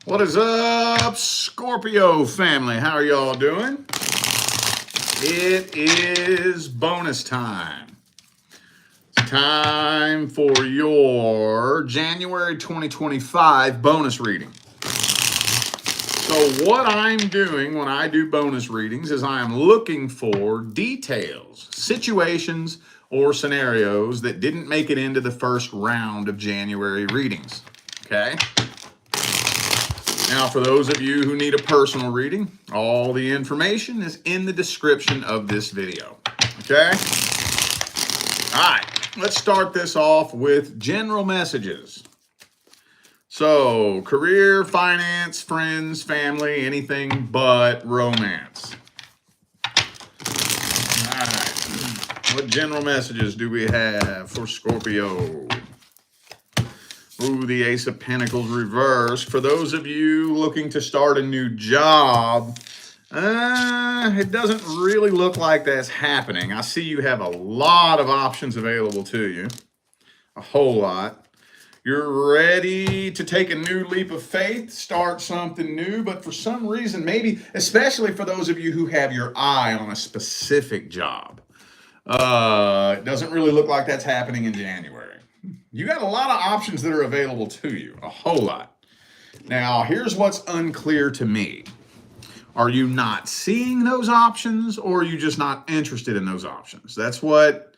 What is up, Scorpio family? How are y'all doing? It is bonus time. It's time for your January 2025 bonus reading. So what I'm doing when I do bonus readings is I am looking for details, situations, or scenarios that didn't make it into the first round of January readings. Okay? Now, for those of you who need a personal reading, all the information is in the description of this video. Okay? All right, let's start this off with general messages. So, career, finance, friends, family, anything but romance. All right, what general messages do we have for Scorpio? Ooh, the Ace of Pentacles reversed. For those of you looking to start a new job, it doesn't really look like that's happening. I see you have a lot of options available to you. A whole lot. You're ready to take a new leap of faith, start something new, but for some reason, maybe, especially for those of you who have your eye on a specific job, it doesn't really look like that's happening in January. You got a lot of options that are available to you, a whole lot. Now, here's what's unclear to me. Are you not seeing those options, or are you just not interested in those options? That's what,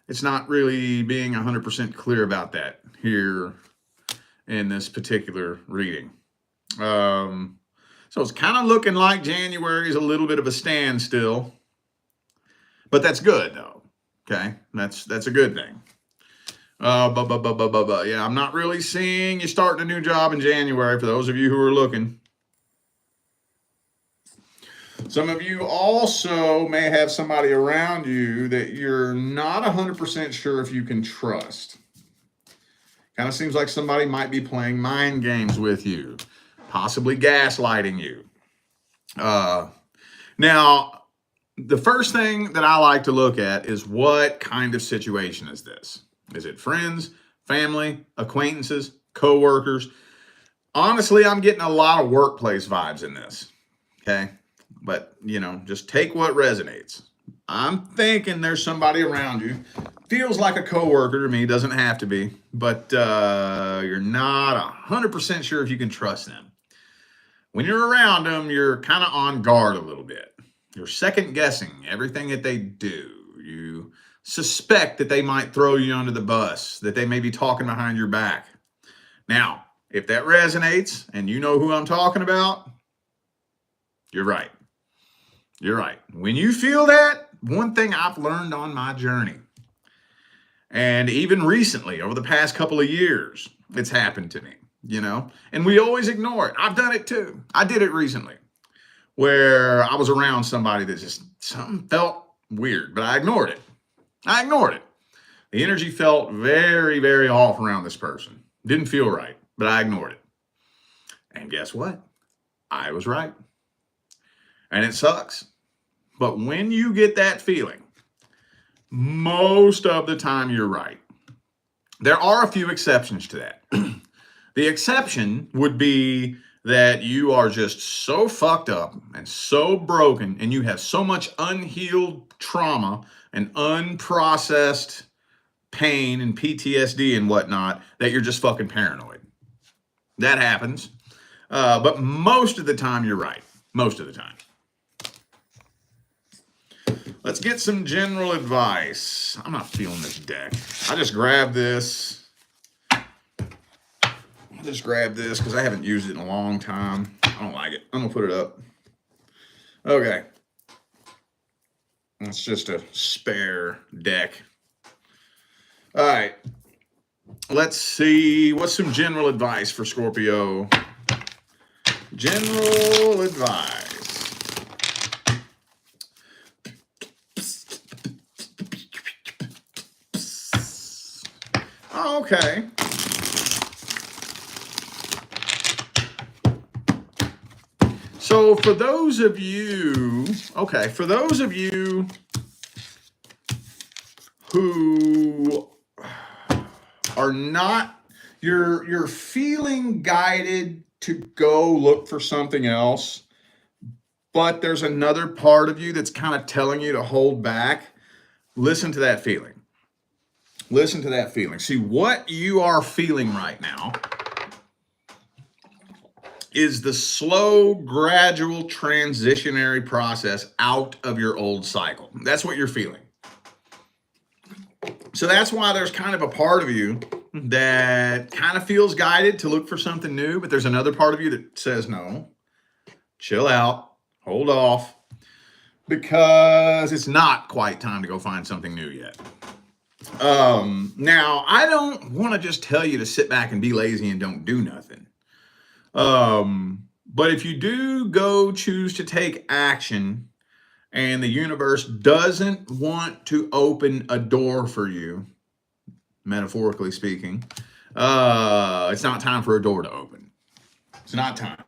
it's not really being 100% clear about that here in this particular reading. So it's kind of looking like January is a little bit of a standstill, but that's good though. Okay, that's a good thing. Yeah, I'm not really seeing you starting a new job in January for those of you who are looking. Some of you also may have somebody around you that you're not 100% sure if you can trust. Kind of seems like somebody might be playing mind games with you, possibly gaslighting you. Now, the first thing that I like to look at is what kind of situation is this? Is it friends, family, acquaintances, co-workers? Honestly, I'm getting a lot of workplace vibes in this, okay? But, you know, just take what resonates. I'm thinking there's somebody around you. Feels like a co-worker to me, doesn't have to be, but you're not 100% sure if you can trust them. When you're around them, you're kind of on guard a little bit. You're second guessing everything that they do. You suspect that they might throw you under the bus, that they may be talking behind your back. Now, if that resonates and you know who I'm talking about, you're right. You're right. When you feel that, one thing I've learned on my journey, and even recently, over the past couple of years, it's happened to me, you know, and we always ignore it. I've done it too. I did it recently where I was around somebody that just, something felt weird, but I ignored it. The energy felt very, very off around this person. Didn't feel right, but I ignored it. And guess what? I was right. And it sucks. But when you get that feeling, most of the time you're right. There are a few exceptions to that. The exception would be that you are just so fucked up and so broken, and you have so much unhealed trauma and unprocessed pain and PTSD and whatnot that you're just fucking paranoid. That happens. But most of the time you're right. Most of the time. Let's get some general advice. I'm not feeling this deck. I just grabbed this. Because I haven't used it in a long time. I don't like it. I'm going to put it up. Okay. It's just a spare deck. All right. Let's see. What's some general advice for Scorpio? General advice. Okay. So for those of you who are not, you're feeling guided to go look for something else, but there's another part of you that's kind of telling you to hold back. Listen to that feeling. Listen to that feeling. See, what you are feeling right now is the slow, gradual, transitionary process out of your old cycle. That's what you're feeling. So that's why there's kind of a part of you that kind of feels guided to look for something new, but there's another part of you that says, no, chill out, hold off, because it's not quite time to go find something new yet. Now, I don't want to just tell you to sit back and be lazy and don't do nothing. But if you do go choose to take action and the universe doesn't want to open a door for you, metaphorically speaking, it's not time for a door to open. It's not time.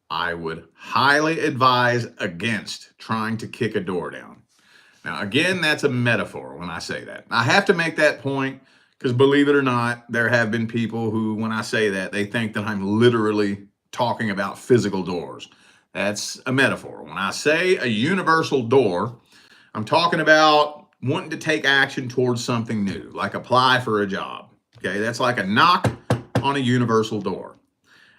I would highly advise against trying to kick a door down. Now, again, that's a metaphor when I say that. I have to make that point because, believe it or not, there have been people who, when I say that, they think that I'm literally talking about physical doors. That's a metaphor. When I say a universal door, I'm talking about wanting to take action towards something new, like apply for a job. Okay, that's like a knock on a universal door.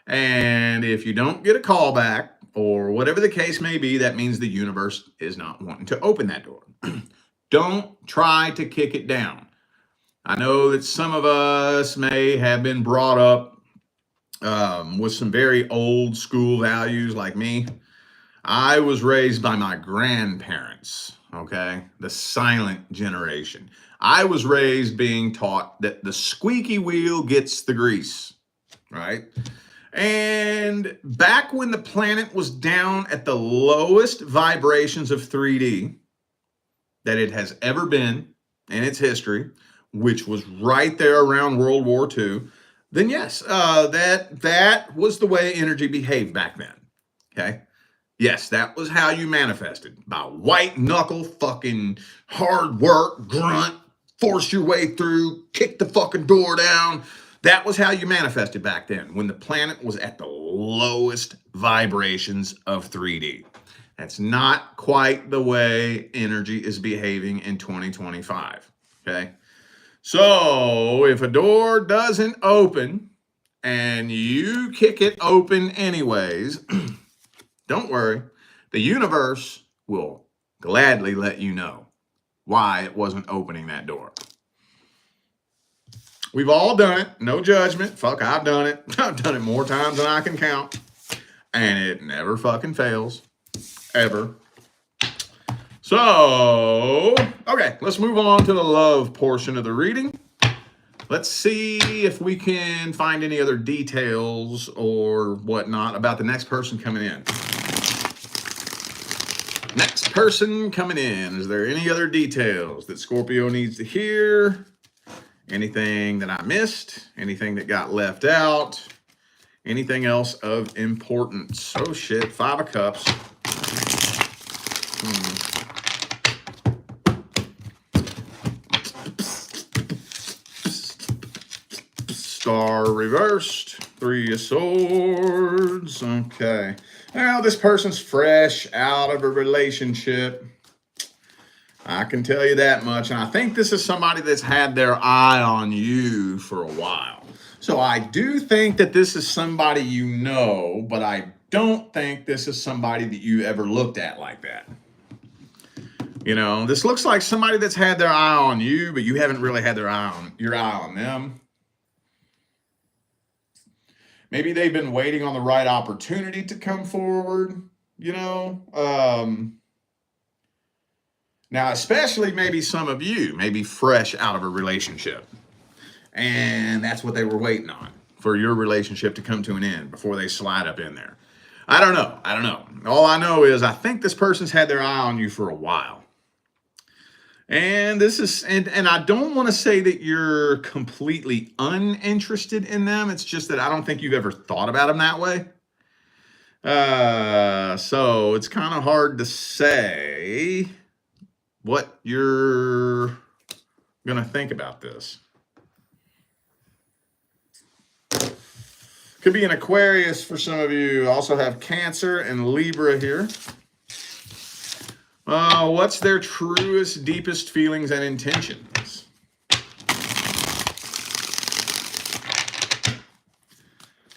And if you don't get a call back or whatever the case may be, that means the universe is not wanting to open that door. Don't try to kick it down. I know that some of us may have been brought up with some very old school values like me. I was raised by my grandparents, okay? The silent generation. I was raised being taught that the squeaky wheel gets the grease, right? And back when the planet was down at the lowest vibrations of 3D that it has ever been in its history, which was right there around World War II, then yes, that was the way energy behaved back then, okay? Yes, that was how you manifested, by white knuckle, fucking hard work, grunt, force your way through, kick the fucking door down. That was how you manifested back then, when the planet was at the lowest vibrations of 3D. That's not quite the way energy is behaving in 2025, okay? So if a door doesn't open and you kick it open anyways, don't worry. The universe will gladly let you know why it wasn't opening that door. We've all done it. No judgment. Fuck, I've done it. I've done it more times than I can count. And it never fucking fails. Ever. So, okay, let's move on to the love portion of the reading. Let's see if we can find any other details or whatnot about the next person coming in. Next person coming in. Is there any other details that Scorpio needs to hear? Anything that I missed? Anything that got left out? Anything else of importance? Oh shit, 5 of Cups. Star reversed. 3 of Swords. Okay. Now this person's fresh out of a relationship. I can tell you that much. And I think this is somebody that's had their eye on you for a while. So I do think that this is somebody you know, but I don't think this is somebody that you ever looked at like that. You know, this looks like somebody that's had their eye on you, but you haven't really had your eye on them. Maybe they've been waiting on the right opportunity to come forward, you know. Now, especially maybe some of you may be fresh out of a relationship. And that's what they were waiting on, for your relationship to come to an end before they slide up in there. I don't know. All I know is I think this person's had their eye on you for a while. And this is, and I don't want to say that you're completely uninterested in them. It's just that I don't think you've ever thought about them that way. So it's kind of hard to say what you're going to think about this. Could be an Aquarius for some of you. Also have Cancer and Libra here. What's their truest, deepest feelings and intentions?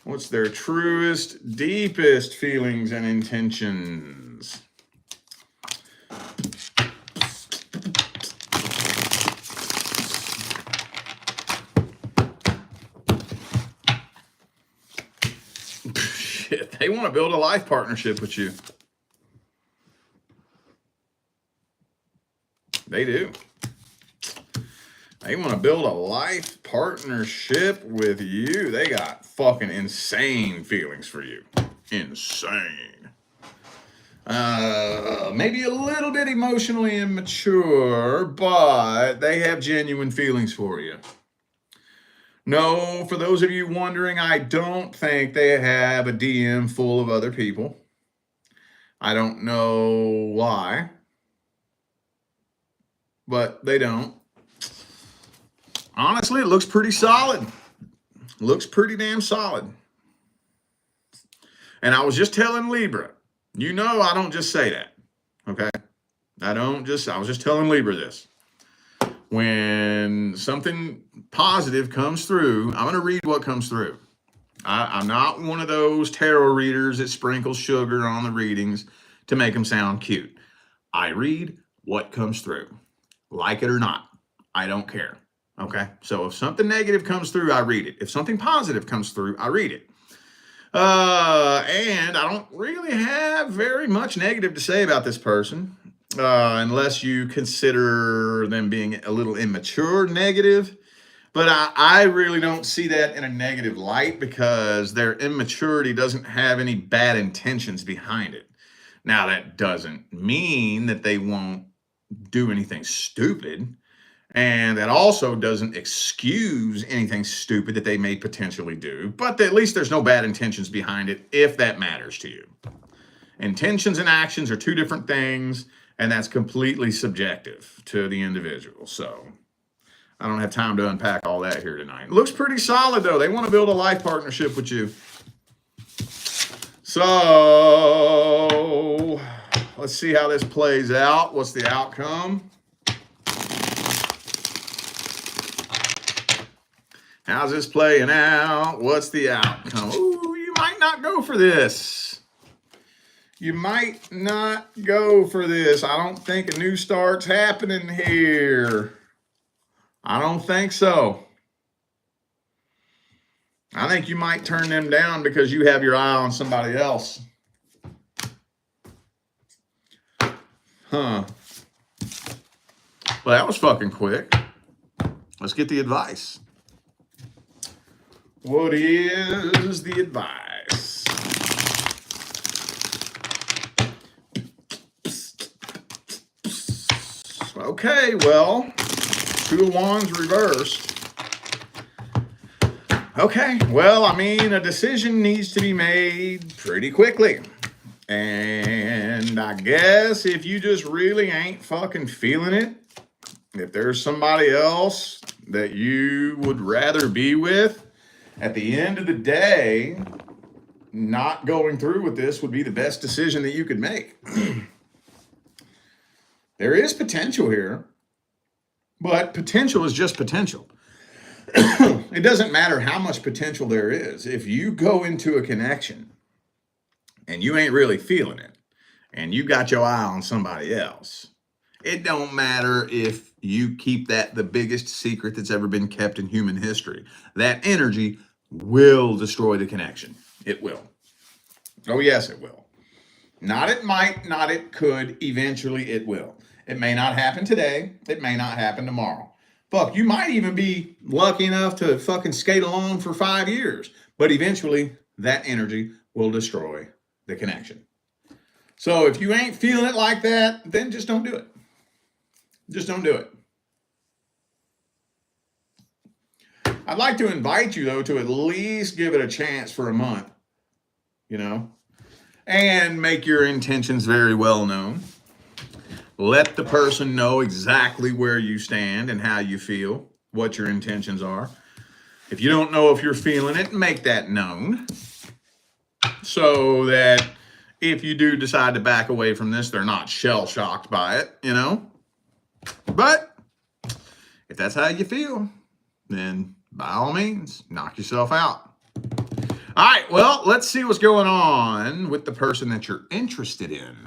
What's their truest, deepest feelings and intentions? Shit, they want to build a life partnership with you. They do. They want to build a life partnership with you. They got fucking insane feelings for you. Insane. Maybe a little bit emotionally immature, but they have genuine feelings for you. No, for those of you wondering, I don't think they have a DM full of other people. I don't know why, but they don't. Honestly, it looks pretty solid. Looks pretty damn solid. And I was just telling Libra, you know I don't just say that, okay? I was just telling Libra this. When something positive comes through, I'm going to read what comes through. I'm not one of those tarot readers that sprinkles sugar on the readings to make them sound cute. I read what comes through. Like it or not, I don't care. Okay? So if something negative comes through, I read it. If something positive comes through, I read it. And I don't really have very much negative to say about this person. Unless you consider them being a little immature negative. But I really don't see that in a negative light because their immaturity doesn't have any bad intentions behind it. Now, that doesn't mean that they won't do anything stupid. And that also doesn't excuse anything stupid that they may potentially do. But at least there's no bad intentions behind it, if that matters to you. Intentions and actions are two different things. And that's completely subjective to the individual. So I don't have time to unpack all that here tonight. It looks pretty solid, though. They want to build a life partnership with you. So let's see how this plays out. What's the outcome? How's this playing out? What's the outcome? Ooh, you might not go for this. You might not go for this. I don't think a new start's happening here. I don't think so. I think you might turn them down because you have your eye on somebody else. Huh. Well, that was fucking quick. Let's get the advice. What is the advice? Okay, well, Two of Wands reversed. Okay, well, I mean, a decision needs to be made pretty quickly. And I guess if you just really ain't fucking feeling it, if there's somebody else that you would rather be with, at the end of the day, not going through with this would be the best decision that you could make. There is potential here, but potential is just potential. It doesn't matter how much potential there is. If you go into a connection and you ain't really feeling it, and you got your eye on somebody else, it don't matter if you keep that the biggest secret that's ever been kept in human history. That energy will destroy the connection. It will. Oh, yes, it will. Not it might, not it could. Eventually, it will. It may not happen today. It may not happen tomorrow. Fuck, you might even be lucky enough to fucking skate along for 5 years. But eventually, that energy will destroy the connection. So if you ain't feeling it like that, then just don't do it. Just don't do it. I'd like to invite you, though, to at least give it a chance for a month, you know, and make your intentions very well known. Let the person know exactly where you stand and how you feel, what your intentions are. If you don't know if you're feeling it, make that known so that if you do decide to back away from this, they're not shell-shocked by it, you know? But if that's how you feel, then by all means, knock yourself out. All right, well, let's see what's going on with the person that you're interested in.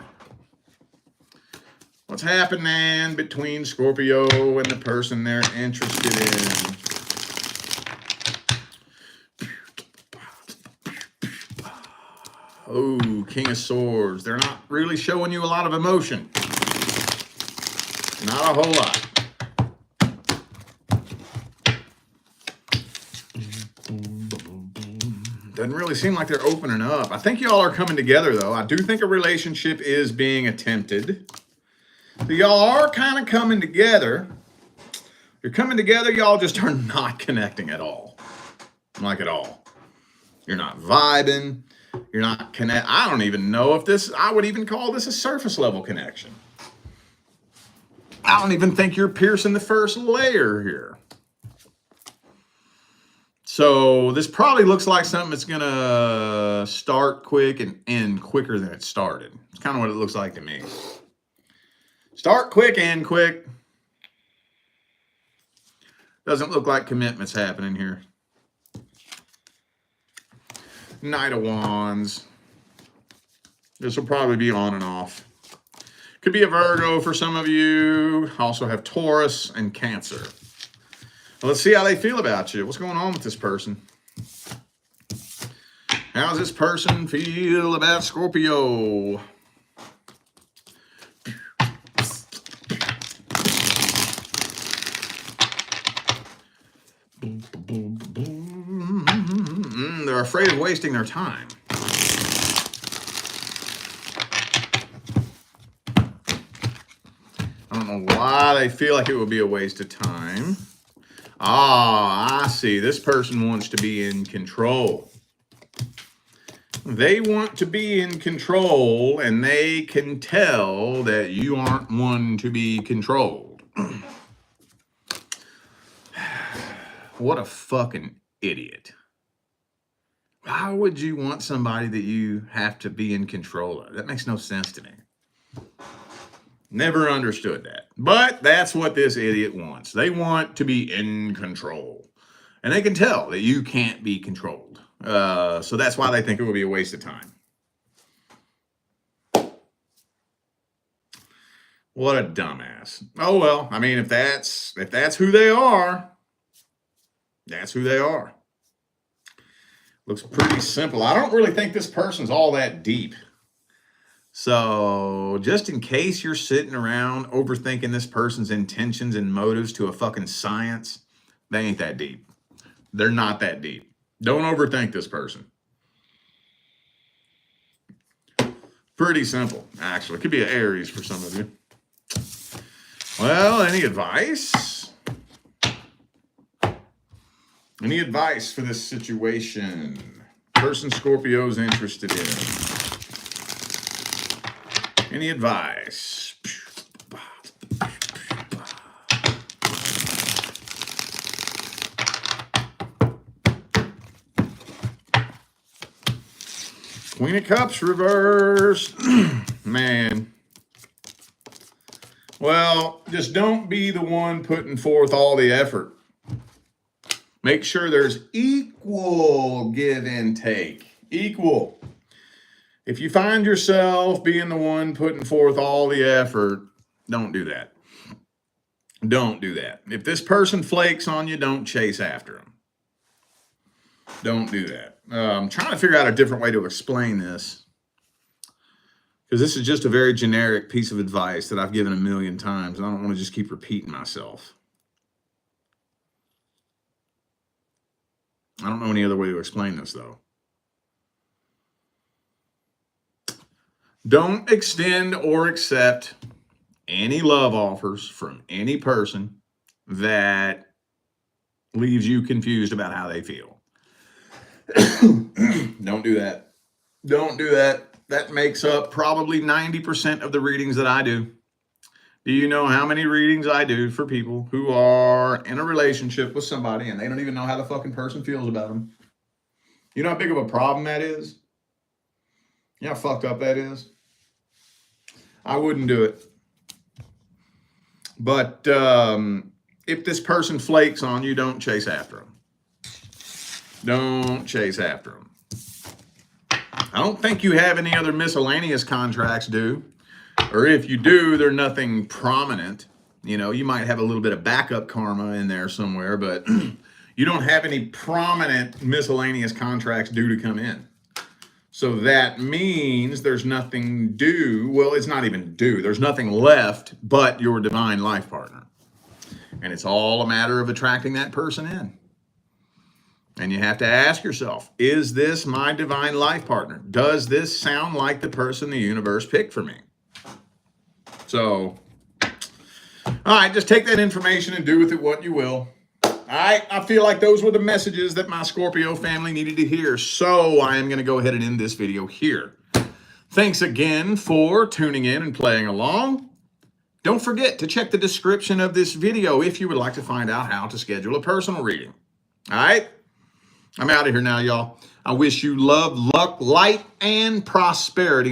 What's happening between Scorpio and the person they're interested in? Oh, King of Swords. They're not really showing you a lot of emotion. Not a whole lot. Doesn't really seem like they're opening up. I think y'all are coming together, though. I do think a relationship is being attempted. So y'all are kind of coming together. You're coming together. Y'all just are not connecting at all. Like at all. You're not vibing. You're not connect. I don't even know if this, I would even call this a surface level connection. I don't even think you're piercing the first layer here. So this probably looks like something that's going to start quick and end quicker than it started. It's kind of what it looks like to me. Start quick, end quick. Doesn't look like commitment's happening here. Knight of Wands. This will probably be on and off. Could be a Virgo for some of you. Also have Taurus and Cancer. Well, let's see how they feel about you. What's going on with this person? How does this person feel about Scorpio? They're afraid of wasting their time. I don't know why they feel like it would be a waste of time. Ah, I see. This person wants to be in control. They want to be in control, and they can tell that you aren't one to be controlled. What a fucking idiot. Why would you want somebody that you have to be in control of? That makes no sense to me. Never understood that. But that's what this idiot wants. They want to be in control. And they can tell that you can't be controlled. So that's why they think it would be a waste of time. What a dumbass. Oh, well, I mean, if that's who they are, that's who they are. Looks pretty simple. I don't really think this person's all that deep. So just in case you're sitting around overthinking this person's intentions and motives to a fucking science, they ain't that deep. They're not that deep. Don't overthink this person. Pretty simple, actually. It could be an Aries for some of you. Well, any advice? Any advice for this situation? Person Scorpio's interested in. Any advice? Queen of Cups reversed. Man. Well, just don't be the one putting forth all the effort. Make sure there's equal give and take. Equal. If you find yourself being the one putting forth all the effort, don't do that. Don't do that. If this person flakes on you, don't chase after them. Don't do that. I'm trying to figure out a different way to explain this, because this is just a very generic piece of advice that I've given a million times, and I don't want to just keep repeating myself. I don't know any other way to explain this, though. Don't extend or accept any love offers from any person that leaves you confused about how they feel. Don't do that. Don't do that. That makes up probably 90% of the readings that I do. Do you know how many readings I do for people who are in a relationship with somebody and they don't even know how the fucking person feels about them? You know how big of a problem that is? You know how fucked up that is? I wouldn't do it. But if this person flakes on you, don't chase after them. Don't chase after them. I don't think you have any other miscellaneous contracts due. Or if you do, they're nothing prominent. You know, you might have a little bit of backup karma in there somewhere, but you don't have any prominent miscellaneous contracts due to come in. So that means there's nothing due. Well, it's not even due. There's nothing left but your divine life partner. And it's all a matter of attracting that person in. And you have to ask yourself, is this my divine life partner? Does this sound like the person the universe picked for me? So, all right, just take that information and do with it what you will. I feel like those were the messages that my Scorpio family needed to hear. So I am going to go ahead and end this video here. Thanks again for tuning in and playing along. Don't forget to check the description of this video if you would like to find out how to schedule a personal reading. All right? I'm out of here now, y'all. I wish you love, luck, light, and prosperity.